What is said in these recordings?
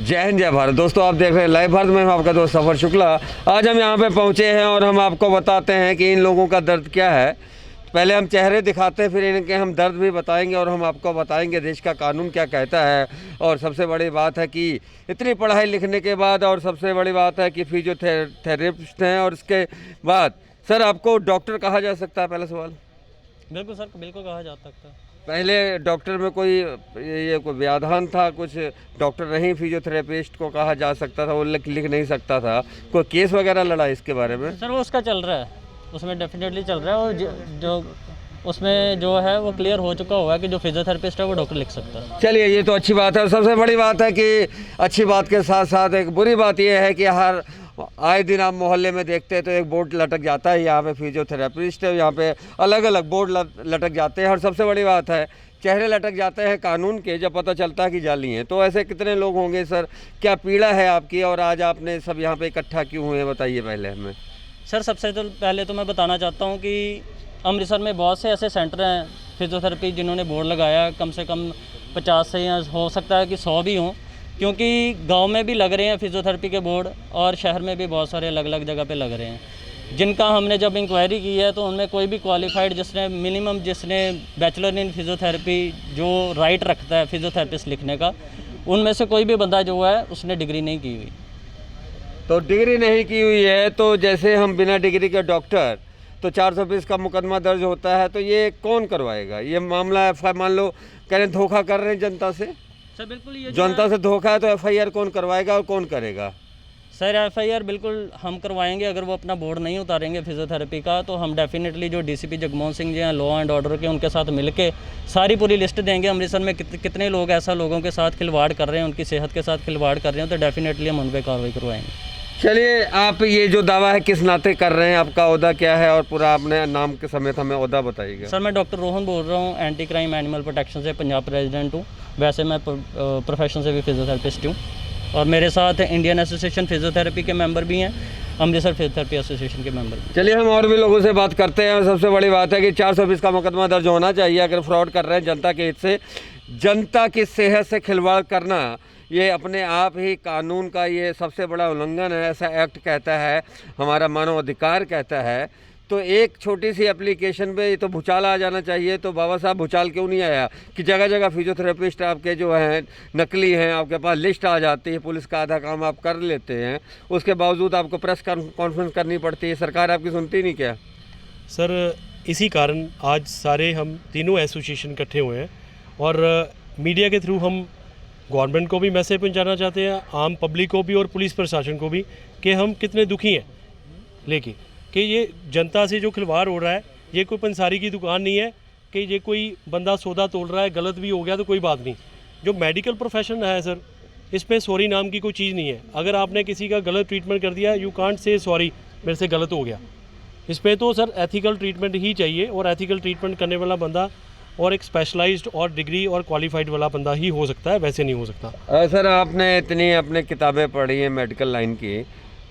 जय हिंद जय भारत। दोस्तों आप देख रहे हैं लाइव भारत में, हम आपका दोस्त सफ़र शुक्ला। आज हम यहाँ पे पहुँचे हैं और हम आपको बताते हैं कि इन लोगों का दर्द क्या है। पहले हम चेहरे दिखाते हैं, फिर इनके हम दर्द भी बताएंगे और हम आपको बताएंगे देश का कानून क्या कहता है। और सबसे बड़ी बात है कि इतनी पढ़ाई लिखने के बाद, और सबसे बड़ी बात है कि फिजियोथेरेपिस्ट हैं। और इसके बाद सर आपको डॉक्टर कहा जा सकता है? पहला सवाल। बिल्कुल सर, बिल्कुल कहा जा सकता है। पहले डॉक्टर में कोई ये कोई व्याधान था, कुछ डॉक्टर नहीं फिजियोथेरेपिस्ट को कहा जा सकता था, वो लिख नहीं सकता था, कोई केस वगैरह लड़ा इसके बारे में? सर वो उसका चल रहा है, उसमें डेफिनेटली चल रहा है। और जो उसमें जो है वो क्लियर हो चुका हुआ है कि जो फिजियोथेरेपिस्ट है वो डॉक्टर लिख सकता है। चलिए, ये तो अच्छी बात है। और सबसे बड़ी बात है कि अच्छी बात के साथ साथ एक बुरी बात ये है कि हर आए दिन आप मोहल्ले में देखते हैं तो एक बोर्ड लटक जाता है, यहाँ पे फिजियोथेरेपिस्ट है, यहाँ पे अलग अलग बोर्ड लटक जाते हैं। और सबसे बड़ी बात है चेहरे लटक जाते हैं कानून के, जब पता चलता है कि जाली हैं। तो ऐसे कितने लोग होंगे सर? क्या पीड़ा है आपकी और आज आपने सब यहाँ पे इकट्ठा क्यों हुए हैं, बताइए पहले हमें। सर सबसे तो पहले तो मैं बताना चाहता हूँ कि अमृतसर में बहुत से ऐसे सेंटर हैं फिजियोथेरेपी जिन्होंने बोर्ड लगाया, कम से कम 50 से या हो सकता है कि 100 भी हों, क्योंकि गांव में भी लग रहे हैं फिजियोथेरेपी के बोर्ड और शहर में भी बहुत सारे अलग अलग जगह पे लग रहे हैं। जिनका हमने जब इंक्वायरी की है तो उनमें कोई भी क्वालिफाइड जिसने मिनिमम जिसने बैचलर इन फिजियोथेरेपी जो राइट रखता है फिजियोथेरेपिस्ट लिखने का, उनमें से कोई भी बंदा जो है उसने डिग्री नहीं की हुई। तो डिग्री नहीं की हुई है तो जैसे हम बिना डिग्री के डॉक्टर, तो 420 का मुकदमा दर्ज होता है, तो ये कौन करवाएगा? ये मामला मान लो कह रहे धोखा कर रहे हैं जनता से। सर बिल्कुल, ये जनता से धोखा है तो FIR कौन करवाएगा और कौन करेगा? सर FIR बिल्कुल हम करवाएंगे। अगर वो अपना बोर्ड नहीं उतारेंगे फिजियोथेरेपी का तो हम डेफिनेटली जो DCP जगमोहन सिंह जी हैं लॉ एंड ऑर्डर के, उनके साथ मिलके सारी पूरी लिस्ट देंगे। अमृतसर में कितने लोग ऐसा लोगों के साथ खिलवाड़ कर रहे हैं, उनकी सेहत के साथ खिलवाड़ कर रहे हैं, तो डेफिनेटली हम उन पर कार्रवाई करवाएंगे। चलिए, आप ये जो दावा है किस नाते कर रहे हैं, आपका ओहदा क्या है और पूरा अपने नाम के समेत हमें ओहदा बताइएगा। सर मैं डॉक्टर रोहन बोल रहा हूँ, एंटी क्राइम एनिमल प्रोटेक्शन से पंजाब प्रेसिडेंट हूँ। वैसे मैं प्रोफेशन से भी फिजियोथेरेपिस्ट हूँ और मेरे साथ इंडियन एसोसिएशन फिजियोथेरेपी के मेंबर भी हैं, अमृतसर फिजियोथेरेपी एसोसिएशन के मेंबर भी। चलिए, हम और भी लोगों से बात करते हैं। और सबसे बड़ी बात है कि 420 का मुकदमा दर्ज होना चाहिए अगर फ्रॉड कर रहे हैं जनता के हित से। जनता की सेहत से खिलवाड़ करना ये अपने आप ही कानून का ये सबसे बड़ा उल्लंघन है, ऐसा एक्ट कहता है, हमारा मानव अधिकार कहता है। तो एक छोटी सी एप्लीकेशन पे ये तो भूचाल आ जाना चाहिए। तो बाबा साहब भूचाल क्यों नहीं आया कि जगह जगह फिजियोथेरेपिस्ट आपके जो हैं नकली हैं, आपके पास लिस्ट आ जाती है, पुलिस का आधा काम आप कर लेते हैं, उसके बावजूद आपको प्रेस कॉन्फ्रेंस करनी पड़ती है, सरकार आपकी सुनती नहीं क्या? सर इसी कारण आज सारे हम तीनों एसोसिएशन इकट्ठे हुए हैं और मीडिया के थ्रू हम गवर्नमेंट को भी मैसेज पहुंचाना चाहते हैं, आम पब्लिक को भी और पुलिस प्रशासन को भी, कि हम कितने दुखी हैं लेकिन कि ये जनता से जो खिलवाड़ हो रहा है, ये कोई पंसारी की दुकान नहीं है कि ये कोई बंदा सौदा तोड़ रहा है, गलत भी हो गया तो कोई बात नहीं। जो मेडिकल प्रोफेशन है सर, इसमें सॉरी नाम की कोई चीज़ नहीं है। अगर आपने किसी का गलत ट्रीटमेंट कर दिया, यू कांट से सॉरी मेरे से गलत हो गया। इसमें तो सर एथिकल ट्रीटमेंट ही चाहिए और एथिकल ट्रीटमेंट करने वाला बंदा और एक स्पेशलाइज्ड और डिग्री और क्वालिफाइड वाला बंदा ही हो सकता है, वैसे नहीं हो सकता। सर आपने इतनी अपने किताबें पढ़ी हैं मेडिकल लाइन की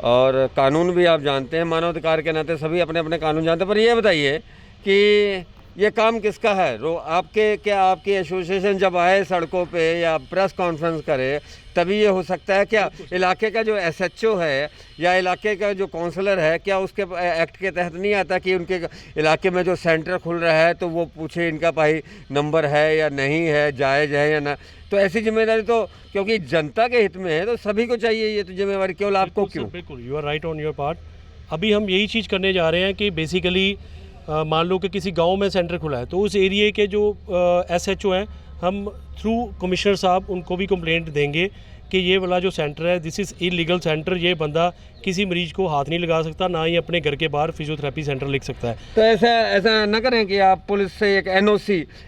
और कानून भी आप जानते हैं, मानवाधिकार के नाते सभी अपने अपने कानून जानते हैं, पर ये बताइए कि ये काम किसका है? क्या आपकी एसोसिएशन जब आए सड़कों पे या प्रेस कॉन्फ्रेंस करे तभी ये हो सकता है? क्या इलाके का जो SHO है या इलाके का जो काउंसलर है, क्या उसके एक्ट के तहत नहीं आता कि उनके इलाके में जो सेंटर खुल रहा है तो वो पूछे इनका भाई नंबर है या नहीं है, जायज़ है या ना? तो ऐसी जिम्मेदारी तो क्योंकि जनता के हित में है तो सभी को चाहिए ये तो जिम्मेदारी, केवल आपको क्यों? बिल्कुल, you are right on your part. अभी हम यही चीज़ करने जा रहे हैं कि बेसिकली मान लो कि किसी गांव में सेंटर खुला है तो उस एरिया के जो SHO हैं, हम थ्रू कमिश्नर साहब उनको भी कंप्लेंट देंगे कि ये वाला जो सेंटर है दिस इज़ इलीगल सेंटर, ये बंदा किसी मरीज को हाथ नहीं लगा सकता, ना ही अपने घर के बाहर फिजियोथेरेपी सेंटर लिख सकता है। तो ऐसा न करें कि आप पुलिस से एक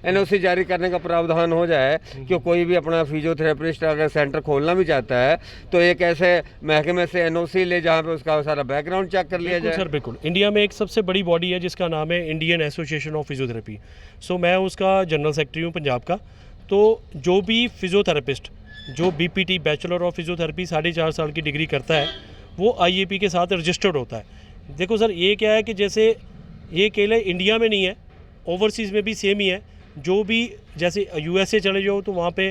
NOC जारी करने का प्रावधान हो जाए कि कोई भी अपना फिजियोथेरेपिस्ट अगर सेंटर खोलना भी चाहता है तो एक ऐसे महकमे से NOC ले जहाँ पे उसका सारा बैकग्राउंड चेक कर लिया जाए। सर बिल्कुल, इंडिया में एक सबसे बड़ी बॉडी है जिसका नाम है इंडियन एसोसिएशन ऑफ फिजियोथेरेपी। सो मैं उसका जनरल सेक्रेटरी हूँ पंजाब का। तो जो भी फिजियोथेरेपिस्ट जो BPT बैचलर ऑफ फिजियोथेरेपी 4.5 साल की डिग्री करता है वो IAP के साथ रजिस्टर्ड होता है। देखो सर, ये क्या है कि जैसे ये केवल इंडिया में नहीं है, ओवरसीज़ में भी सेम ही है। जो भी जैसे USA चले जाओ तो वहाँ पे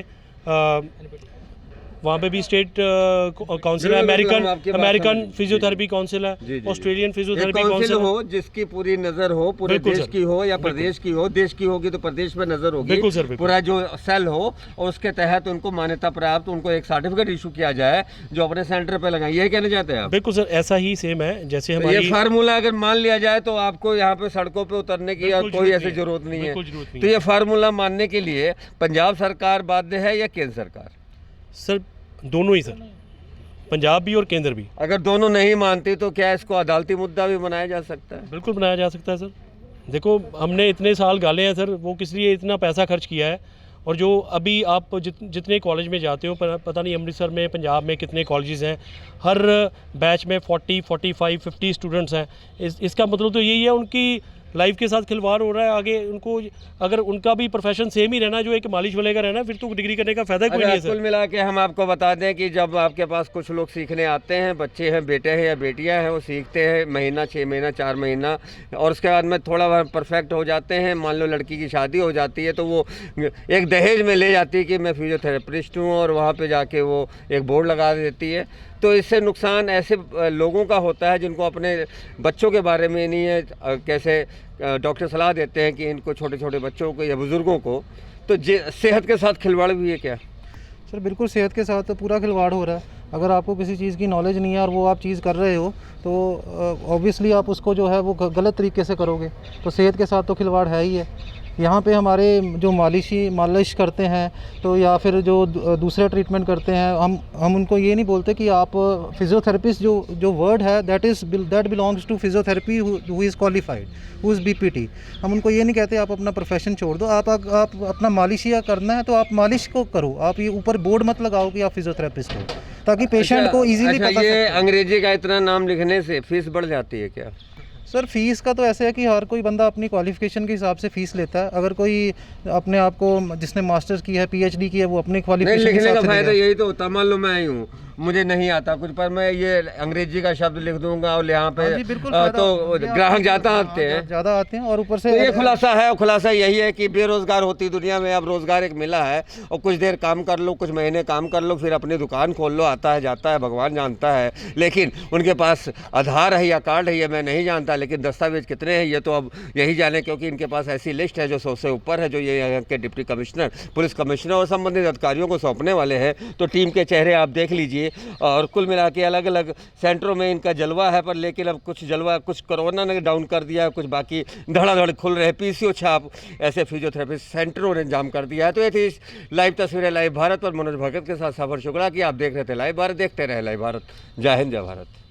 वहाँ पे भी स्टेट काउंसिल है, बिल्कुल, अमेरिकन हम आपकी बात अमेरिकन समझ- फिजियोथेरेपी काउंसिल जी, है, जी। ऑस्ट्रेलियन एक फिजियोथेरेपी काउंसिल काउंसिल हो जिसकी पूरी नज़र हो, पूरे बिल्कुल देश सर, की हो या प्रदेश की हो, देश की होगी तो प्रदेश पे नज़र होगी, बिल्कुल सर, बिल्कुल। पूरा जो सेल हो और उसके तहत उनको मान्यता प्राप्त, उनको एक सर्टिफिकेट इशू किया जाए जो अपने सेंटर पे लगाए, यही कहना चाहते हैं आप? बिल्कुल सर, ऐसा ही सेम है जैसे तो हमारी ये फार्मूला अगर मान लिया जाए तो आपको यहाँ पे सड़कों पे उतरने की या बिल्कुल कोई जरूरत ऐसी नहीं है, जरूरत नहीं है। बिल्कुल जरूरत नहीं तो है। ये फार्मूला मानने के लिए पंजाब सरकार बाध्य है या केंद्र सरकार? सर दोनों ही सर, पंजाब भी और केंद्र भी। अगर दोनों नहीं मानती तो क्या इसको अदालती मुद्दा भी बनाया जा सकता है? बिल्कुल बनाया जा सकता है सर। देखो हमने इतने साल गाले हैं सर, वो किस लिए इतना पैसा खर्च किया है, और जो अभी आप जितने कॉलेज में जाते हो, पता नहीं अमृतसर में, पंजाब में कितने कॉलेजेस हैं, हर बैच में 40, 45, 50 स्टूडेंट्स हैं। इसका मतलब तो यही है उनकी लाइफ के साथ खिलवाड़ हो रहा है। आगे उनको अगर उनका भी प्रोफेशन सेम ही रहना, जो एक मालिश वाले का रहना, फिर तो डिग्री करने का फ़ायदा कोई नहीं है अच्छा, कुल सर। मिला के हम आपको बता दें कि जब आपके पास कुछ लोग सीखने आते हैं, बच्चे हैं, बेटे हैं या बेटियां हैं, वो सीखते हैं महीना, 6 महीना, 4 महीना, और उसके बाद में थोड़ा परफेक्ट हो जाते हैं। मान लो लड़की की शादी हो जाती है तो वो एक दहेज में ले जाती है कि मैं फिजियोथेरेपिस्ट हूँ, और वहाँ पे जाके वो एक बोर्ड लगा देती है। तो इससे नुकसान ऐसे लोगों का होता है जिनको अपने बच्चों के बारे में नहीं है, कैसे डॉक्टर सलाह देते हैं कि इनको, छोटे छोटे बच्चों को या बुज़ुर्गों को, तो सेहत के साथ खिलवाड़ भी है क्या? सर बिल्कुल सेहत के साथ तो पूरा खिलवाड़ हो रहा है। अगर आपको किसी चीज़ की नॉलेज नहीं है और वो आप चीज़ कर रहे हो तो ऑब्वियसली आप उसको जो है वो गलत तरीके से करोगे, तो सेहत के साथ तो खिलवाड़ है ही है। यहाँ पे हमारे जो मालिश करते हैं तो या फिर जो दूसरे ट्रीटमेंट करते हैं, हम उनको ये नहीं बोलते कि आप फिजियोथेरेपिस्ट, जो वर्ड है that belongs to physiotherapy who is qualified, who is BPT. हम उनको ये नहीं कहते आप अपना प्रोफेशन छोड़ दो, आप अपना मालिशिया करना है तो आप मालिश को करो, आप ये ऊपर बोर्ड मत लगाओ कि आप फिजियोथेरेपिस्ट हो, ताकि पेशेंट को इजीली अच्छा, पता ये सके। अंग्रेजी का इतना नाम लिखने से फीस बढ़ जाती है क्या? सर फीस का तो ऐसे है कि हर कोई बंदा अपनी क्वालिफिकेशन के हिसाब से फ़ीस लेता है। अगर कोई अपने आप को, जिसने मास्टर्स की है, पीएचडी की है, वो अपनी नहीं, क्वालिफिकेशन के लिखने का हिसाब से फायदा लेगा। यही तो होता। मान लो मैं ही हूँ, मुझे नहीं आता कुछ, पर मैं ये अंग्रेजी का शब्द लिख दूंगा और यहाँ पे हाँ जी, बिल्कुल तो फायदा। ग्राहक ज़्यादा आते हैं। ज़्यादा आते हैं, और ऊपर से तो ये खुलासा है, और खुलासा यही है कि बेरोजगार होती दुनिया में अब रोजगार एक मिला है, और कुछ देर काम कर लो, कुछ महीने काम कर लो, फिर अपनी दुकान खोल लो, आता है जाता है भगवान जानता है। लेकिन उनके पास आधार है या कार्ड है ये मैं नहीं जानता, लेकिन दस्तावेज कितने हैं ये तो अब यही जाने, क्योंकि इनके पास ऐसी लिस्ट है जो 100 से ऊपर है, जो ये यहाँ के डिप्टी कमिश्नर, पुलिस कमिश्नर और संबंधित अधिकारियों को सौंपने वाले हैं। तो टीम के चेहरे आप देख लीजिए, और कुल मिला के अलग अलग सेंटरों में इनका जलवा है। पर लेकिन अब कुछ जलवा, कुछ कोरोना ने डाउन कर दिया, कुछ बाकी धड़ाधड़ खुल रहे, पीसीओ छाप ऐसे फिजियोथेरेपी सेंटरों ने जाम कर दिया है। तो ये थी लाइव तस्वीरें लाइव भारत पर मनोज भगत के साथ सफर शुक्ला की। आप देख रहे थे लाइव भारत, देखते रहे लाइव भारत। जय हिंद, जय भारत।